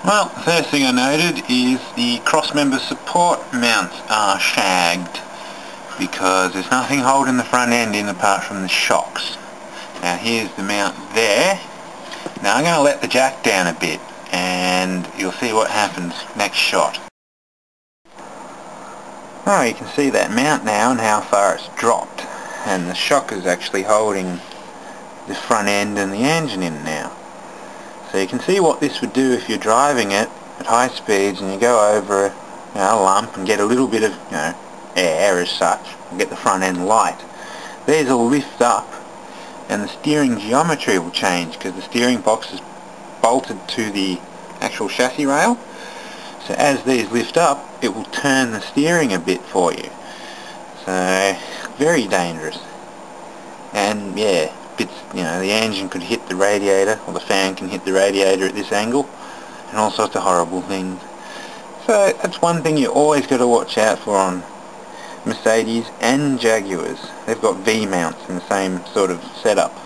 Well, the first thing I noted is the cross-member support mounts are shagged because there's nothing holding the front end in apart from the shocks. Now here's the mount there. Now I'm going to let the jack down a bit and you'll see what happens next shot. Oh, you can see that mount now and how far it's dropped, and the shock is actually holding the front end and the engine in now. So you can see what this would do if you're driving it at high speeds and you go over a lump and get a little bit of air as such and get the front end light. These will lift up and the steering geometry will change because the steering box is bolted to the actual chassis rail. So as these lift up, it will turn the steering a bit for you. So very dangerous. And yeah, the engine could hit the radiator, or the fan can hit the radiator at this angle, and all sorts of horrible things. So that's one thing you always got to watch out for on Mercedes and Jaguars. They've got V-mounts in the same sort of setup,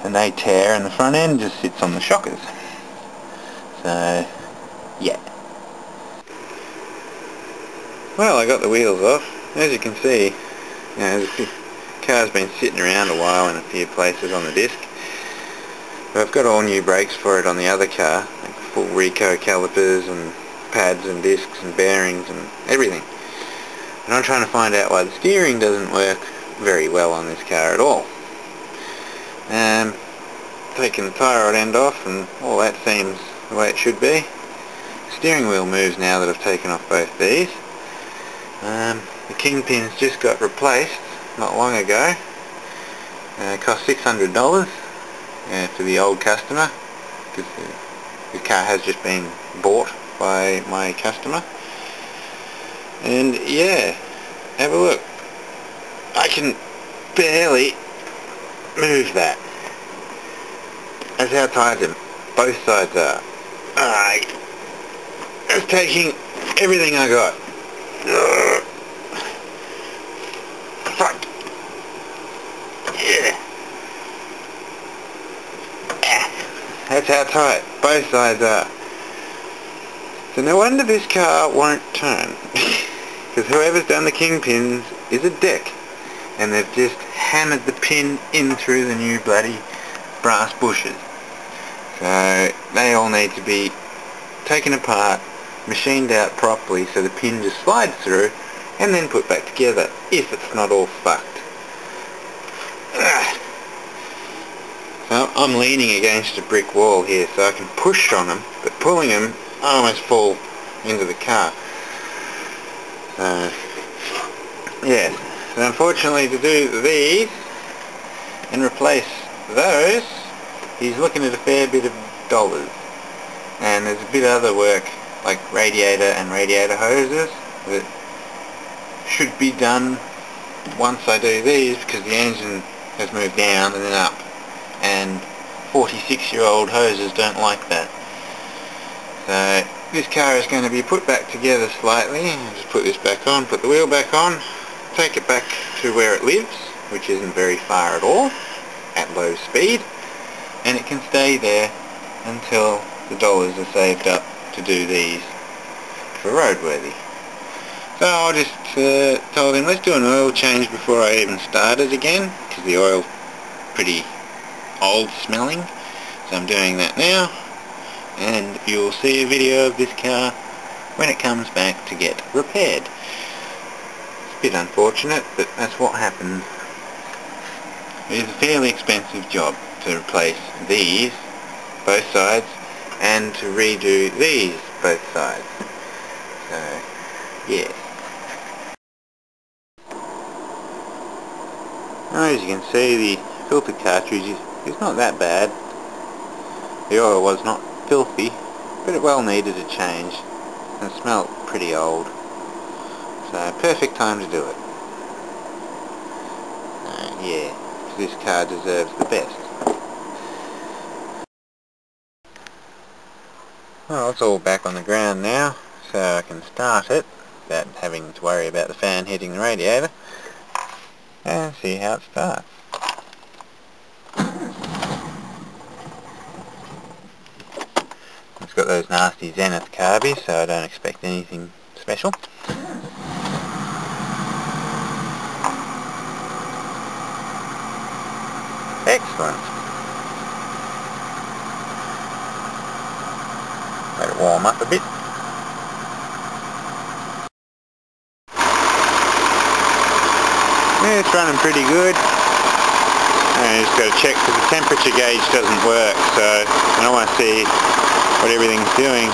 and they tear and the front end just sits on the shockers. So yeah. Well, I got the wheels off. As you can see, the car's been sitting around a while in a few places on the disc. But I've got all new brakes for it on the other car, like full Rico calipers and pads and discs and bearings and everything. And I'm trying to find out why the steering doesn't work very well on this car at all. Taking the tie rod end off and all that seems the way it should be. The steering wheel moves now that I've taken off both these. The kingpins just got replaced not long ago. It cost $600 for the old customer, because the car has just been bought by my customer. And yeah, have a look. I can barely move that. That's how tight them both sides are. Alright, that's taking everything I got. Fuck. Yeah. That's how tight both sides are. So no wonder this car won't turn. Because whoever's done the kingpins is a dick. And they've just hammered the pin in through the new bloody brass bushes. So they all need to be taken apart, machined out properly so the pin just slides through, and then put back together if it's not all fucked. So I'm leaning against a brick wall here so I can push on them, but pulling them I almost fall into the car. Yeah, so unfortunately to do these and replace those, he's looking at a fair bit of dollars. And there's a bit of other work like radiator and radiator hoses that should be done once I do these, because the engine has moved down and then up, and 46-year-old hoses don't like that. So this car is going to be put back together slightly. I'll just put this back on, put the wheel back on, take it back to where it lives, which isn't very far at all, at low speed, and it can stay there until the dollars are saved up to do these for roadworthy. So I just told him, let's do an oil change before I even start it again, because the oil's pretty old smelling. So I'm doing that now, and you'll see a video of this car when it comes back to get repaired. It's a bit unfortunate, but that's what happens. It is a fairly expensive job to replace these, both sides, and to redo these, both sides. So, yeah. As you can see, the filter cartridge is not that bad. The oil was not filthy, but it well needed a change, and it smelled pretty old. So, perfect time to do it. Yeah, this car deserves the best. Well, it's all back on the ground now, so I can start it without having to worry about the fan hitting the radiator, and see how it starts. It's got those nasty Zenith carbies, so I don't expect anything special. Excellent. Let it warm up a bit. Yeah, it's running pretty good. And just got to check because the temperature gauge doesn't work, so I don't want to see what everything's doing.